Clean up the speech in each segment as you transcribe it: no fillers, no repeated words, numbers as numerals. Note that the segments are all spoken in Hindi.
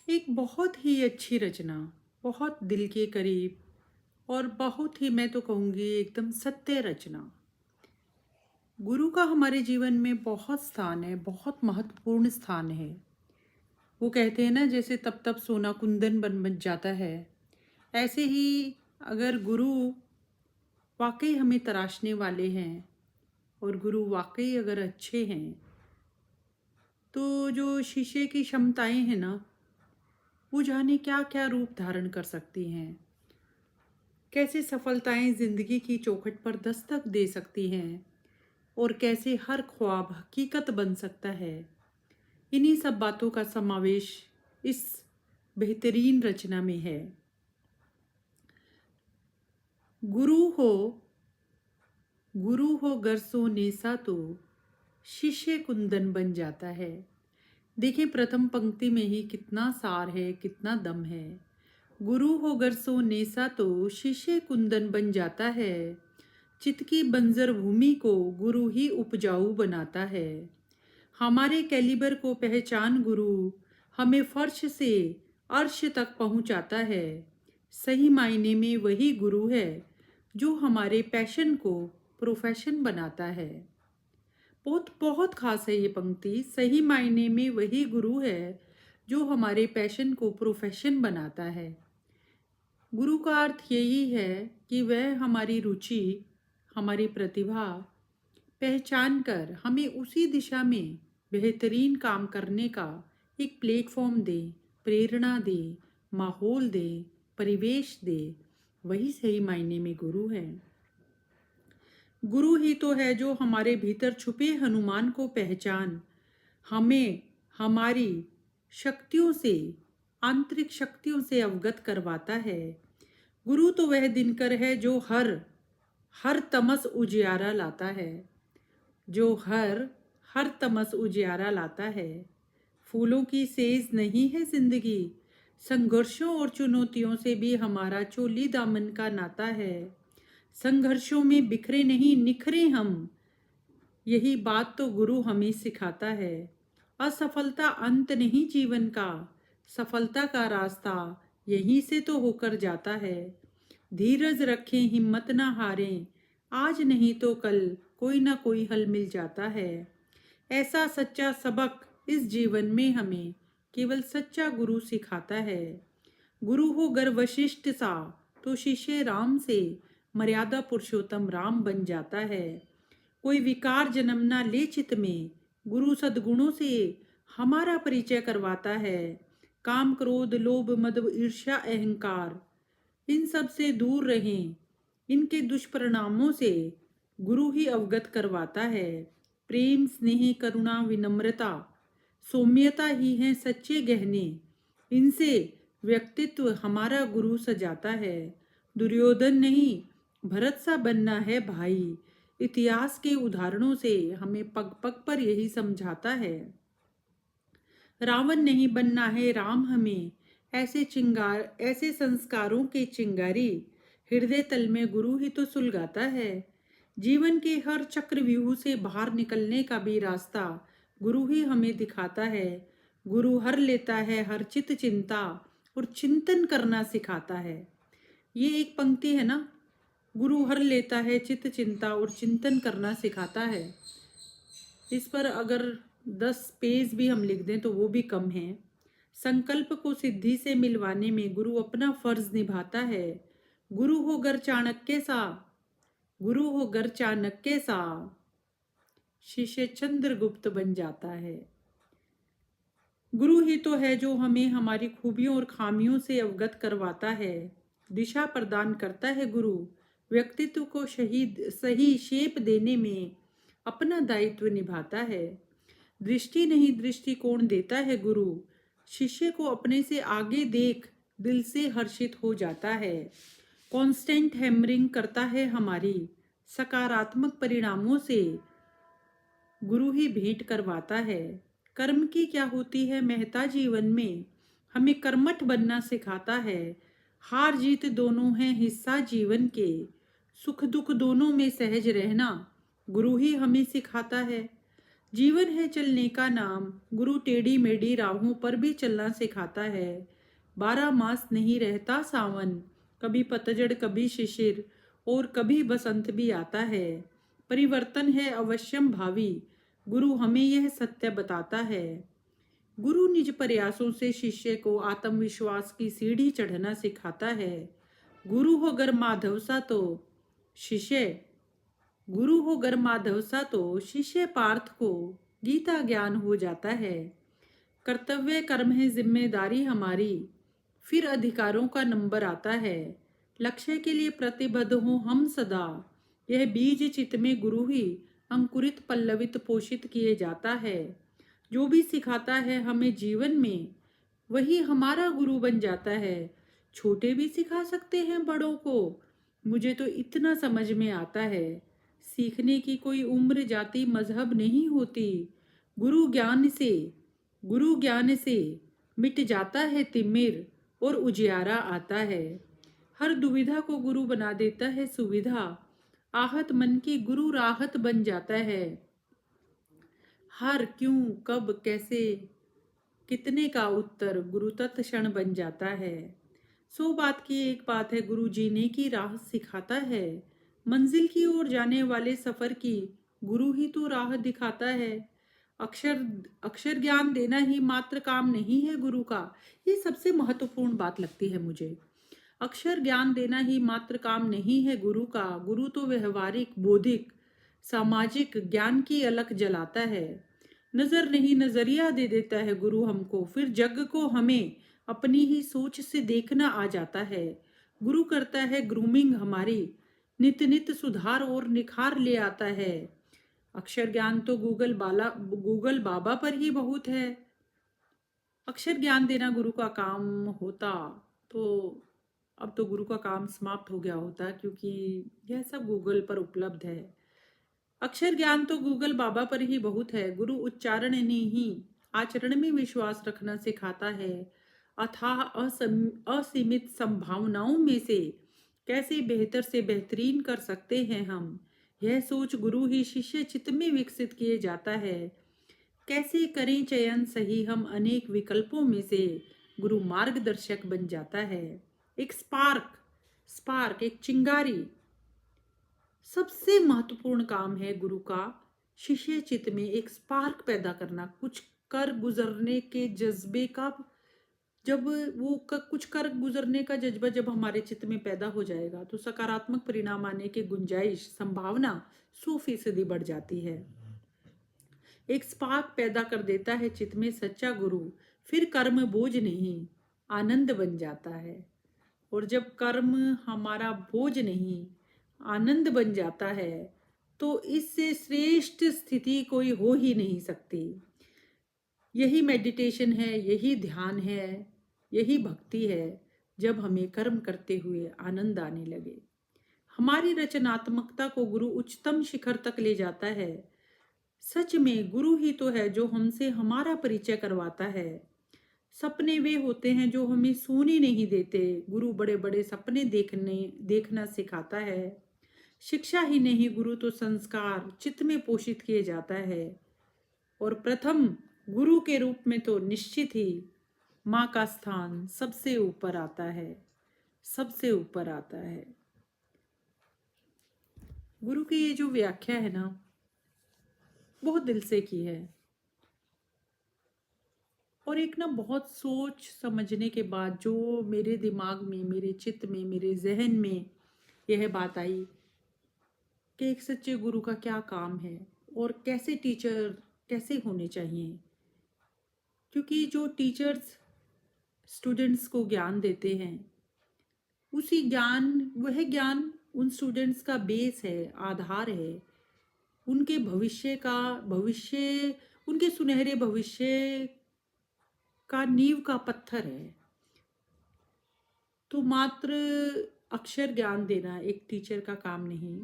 एक बहुत ही अच्छी रचना, बहुत दिल के करीब और बहुत ही मैं तो कहूँगी एकदम सत्य रचना। गुरु का हमारे जीवन में बहुत स्थान है, बहुत महत्वपूर्ण स्थान है। वो कहते हैं ना, जैसे तप तप सोना कुंदन बन बन जाता है, ऐसे ही अगर गुरु वाकई हमें तराशने वाले हैं और गुरु वाकई अगर अच्छे हैं, तो जो शीशे की क्षमताएं हैं ना, वो जाने क्या क्या रूप धारण कर सकती हैं। कैसे सफलताएं जिंदगी की चौखट पर दस्तक दे सकती हैं और कैसे हर ख्वाब हकीकत बन सकता है। इन्हीं सब बातों का समावेश इस बेहतरीन रचना में है। गुरु हो, गुरु हो गर सो नेसा तो शिष्य कुंदन बन जाता है। देखिए, प्रथम पंक्ति में ही कितना सार है, कितना दम है। गुरु हो गर सो नेसा तो शिष्य कुंदन बन जाता है। चित्त की बंजर भूमि को गुरु ही उपजाऊ बनाता है। हमारे कैलिबर को पहचान गुरु हमें फर्श से अर्श तक पहुंचाता है। सही मायने में वही गुरु है जो हमारे पैशन को प्रोफेशन बनाता है। बहुत बहुत खास है ये पंक्ति। सही मायने में वही गुरु है जो हमारे पैशन को प्रोफेशन बनाता है। गुरु का अर्थ यही है कि वह हमारी रुचि, हमारी प्रतिभा पहचान कर हमें उसी दिशा में बेहतरीन काम करने का एक प्लेटफॉर्म दे, प्रेरणा दे, माहौल दे, परिवेश दे। वही सही मायने में गुरु है। गुरु ही तो है जो हमारे भीतर छुपे हनुमान को पहचान हमें हमारी शक्तियों से, आंतरिक शक्तियों से अवगत करवाता है। गुरु तो वह दिनकर है जो हर हर तमस उजियारा लाता है, जो हर हर तमस उजियारा लाता है। फूलों की सेज नहीं है जिंदगी, संघर्षों और चुनौतियों से भी हमारा चोली दामन का नाता है। संघर्षों में बिखरे नहीं निखरे हम, यही बात तो गुरु हमें सिखाता है। असफलता अंत नहीं जीवन का, सफलता का रास्ता यहीं से तो होकर जाता है। धीरज रखें, हिम्मत ना हारें, आज नहीं तो कल कोई ना कोई हल मिल जाता है। ऐसा सच्चा सबक इस जीवन में हमें केवल सच्चा गुरु सिखाता है। गुरु हो गर वशिष्ठ सा तो शिष्य राम से मर्यादा पुरुषोत्तम राम बन जाता है। कोई विकार जन्मना ले चित में, गुरु सद्गुणों से हमारा परिचय करवाता है। काम क्रोध लोभ मद ईर्ष्या अहंकार, इन सब से दूर रहें, इनके दुष्परिणामों से गुरु ही अवगत करवाता है। प्रेम स्नेह करुणा विनम्रता सौम्यता ही हैं सच्चे गहने, इनसे व्यक्तित्व हमारा गुरु सजाता है। दुर्योधन नहीं, भरत सा बनना है भाई, इतिहास के उदाहरणों से हमें पग पग पर यही समझाता है। रावण नहीं बनना है राम हमें, ऐसे चिंगार ऐसे संस्कारों के चिंगारी हृदय तल में गुरु ही तो सुलगाता है। जीवन के हर चक्रव्यूह से बाहर निकलने का भी रास्ता गुरु ही हमें दिखाता है। गुरु हर लेता है हर चित चिंता और चिंतन करना सिखाता है। ये एक पंक्ति है ना, गुरु हर लेता है चित चिंता और चिंतन करना सिखाता है। इस पर अगर 10 पेज भी हम लिख दें तो वो भी कम है। संकल्प को सिद्धि से मिलवाने में गुरु अपना फर्ज निभाता है। गुरु हो गर चाणक्य सा, गुरु हो गर चाणक्य सा, शिष्य चंद्रगुप्त बन जाता है। गुरु ही तो है जो हमें हमारी खूबियों और खामियों से अवगत करवाता है, दिशा प्रदान करता है। गुरु व्यक्तित्व को सही शेप देने में अपना दायित्व निभाता है। दृष्टि नहीं दृष्टिकोण देता है गुरु, शिष्य को अपने से आगे देख दिल से हर्षित हो जाता है। कांस्टेंट हैमरिंग करता है हमारी सकारात्मक परिणामों से गुरु ही भेंट करवाता है। कर्म की क्या होती है महत्ता जीवन में, हमें कर्मठ बनना सिखाता है। हार जीत दोनों हैं हिस्सा जीवन के, सुख दुख दोनों में सहज रहना गुरु ही हमें सिखाता है। जीवन है चलने का नाम, गुरु टेढ़ी मेढ़ी राहों पर भी चलना सिखाता है। 12 मास नहीं रहता सावन, कभी पतझड़ कभी शिशिर और कभी बसंत भी आता है। परिवर्तन है अवश्यम भावी, गुरु हमें यह सत्य बताता है। गुरु निज प्रयासों से शिष्य को आत्मविश्वास की सीढ़ी चढ़ना सिखाता है। गुरु हो गर माधव सा तो शिष्य गुरु हो गर माधव सा तो शिष्य पार्थ को गीता ज्ञान हो जाता है। कर्तव्य कर्म है जिम्मेदारी हमारी, फिर अधिकारों का नंबर आता है। लक्ष्य के लिए प्रतिबद्ध हो हम सदा, यह बीज चित्त में गुरु ही अंकुरित पल्लवित पोषित किए जाता है। जो भी सिखाता है हमें जीवन में, वही हमारा गुरु बन जाता है। छोटे भी सिखा सकते हैं बड़ों को, मुझे तो इतना समझ में आता है। सीखने की कोई उम्र जाति मजहब नहीं होती। गुरु ज्ञान से गुरु ज्ञान से मिट जाता है तिमिर और उजियारा आता है। हर दुविधा को गुरु बना देता है सुविधा, आहत मन की गुरु राहत बन जाता है। हर क्यों कब कैसे कितने का उत्तर गुरु तत्क्षण बन जाता है। 100 बात की एक बात है, गुरु जीने की राह सिखाता है। मंजिल की ओर जाने वाले सफर की गुरु ही तो राह दिखाता है। अक्षर अक्षर ज्ञान देना ही मात्र काम नहीं है गुरु का, ये सबसे महत्वपूर्ण बात लगती है मुझे। अक्षर ज्ञान देना ही मात्र काम नहीं है गुरु का, गुरु तो व्यवहारिक बौद्धिक सामाजिक ज्ञान की अलख जलाता है। नजर नहीं नजरिया दे देता है गुरु हमको, फिर जग को हमें अपनी ही सोच से देखना आ जाता है। गुरु करता है ग्रूमिंग हमारी, नित नित सुधार और निखार ले आता है। अक्षर ज्ञान तो गूगल बाबा पर ही बहुत है। अक्षर ज्ञान देना गुरु का काम होता तो अब तो गुरु का काम समाप्त हो गया होता, क्योंकि यह सब गूगल पर उपलब्ध है। अक्षर ज्ञान तो गूगल बाबा पर ही बहुत है। गुरु उच्चारण नहीं आचरण में विश्वास रखना सिखाता है। अथाह असीमित संभावनाओं में से कैसे बेहतर से बेहतरीन कर सकते हैं हम, यह सोच गुरु ही शिष्य चित्त में विकसित किए जाता है। कैसे करें चयन सही हम अनेक विकल्पों में से, गुरु मार्गदर्शक बन जाता है। एक स्पार्क एक चिंगारी सबसे महत्वपूर्ण काम है गुरु का। शिष्य चित्त में एक स्पार्क पैदा करना, कुछ कर गुजरने के जज्बे का, जब कुछ कर गुजरने का जज्बा जब हमारे चित्त में पैदा हो जाएगा तो सकारात्मक परिणाम आने की गुंजाइश संभावना 100% बढ़ जाती है। एक स्पार्क पैदा कर देता है चित्त में सच्चा गुरु, फिर कर्म बोझ नहीं आनंद बन जाता है। और जब कर्म हमारा बोझ नहीं आनंद बन जाता है तो इससे श्रेष्ठ स्थिति कोई हो ही नहीं सकती। यही मेडिटेशन है, यही ध्यान है, यही भक्ति है, जब हमें कर्म करते हुए आनंद आने लगे। हमारी रचनात्मकता को गुरु उच्चतम शिखर तक ले जाता है। सच में गुरु ही तो है जो हमसे हमारा परिचय करवाता है। सपने वे होते हैं जो हमें सोने नहीं देते। गुरु बड़े बड़े सपने देखना सिखाता है। शिक्षा ही नहीं, गुरु तो संस्कार चित्त में पोषित किए जाता है। और प्रथम गुरु के रूप में तो निश्चित ही माँ का स्थान सबसे ऊपर आता है, सबसे ऊपर आता है। गुरु की ये जो व्याख्या है ना, बहुत दिल से की है। और एक ना बहुत सोच समझने के बाद जो मेरे दिमाग में, मेरे चित्त में, मेरे जहन में यह बात आई कि एक सच्चे गुरु का क्या काम है और कैसे टीचर कैसे होने चाहिए। क्योंकि जो टीचर्स स्टूडेंट्स को ज्ञान देते हैं, वह ज्ञान उन स्टूडेंट्स का बेस है, आधार है। उनके भविष्य उनके सुनहरे भविष्य का नींव का पत्थर है। तो मात्र अक्षर ज्ञान देना एक टीचर का काम नहीं,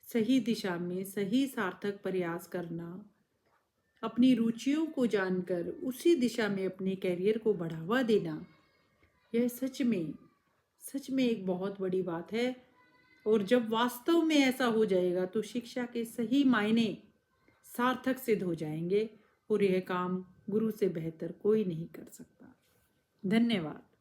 सही दिशा में सही सार्थक प्रयास करना, अपनी रुचियों को जानकर उसी दिशा में अपने कैरियर को बढ़ावा देना, यह सच में एक बहुत बड़ी बात है। और जब वास्तव में ऐसा हो जाएगा तो शिक्षा के सही मायने सार्थक सिद्ध हो जाएंगे और यह काम गुरु से बेहतर कोई नहीं कर सकता। धन्यवाद।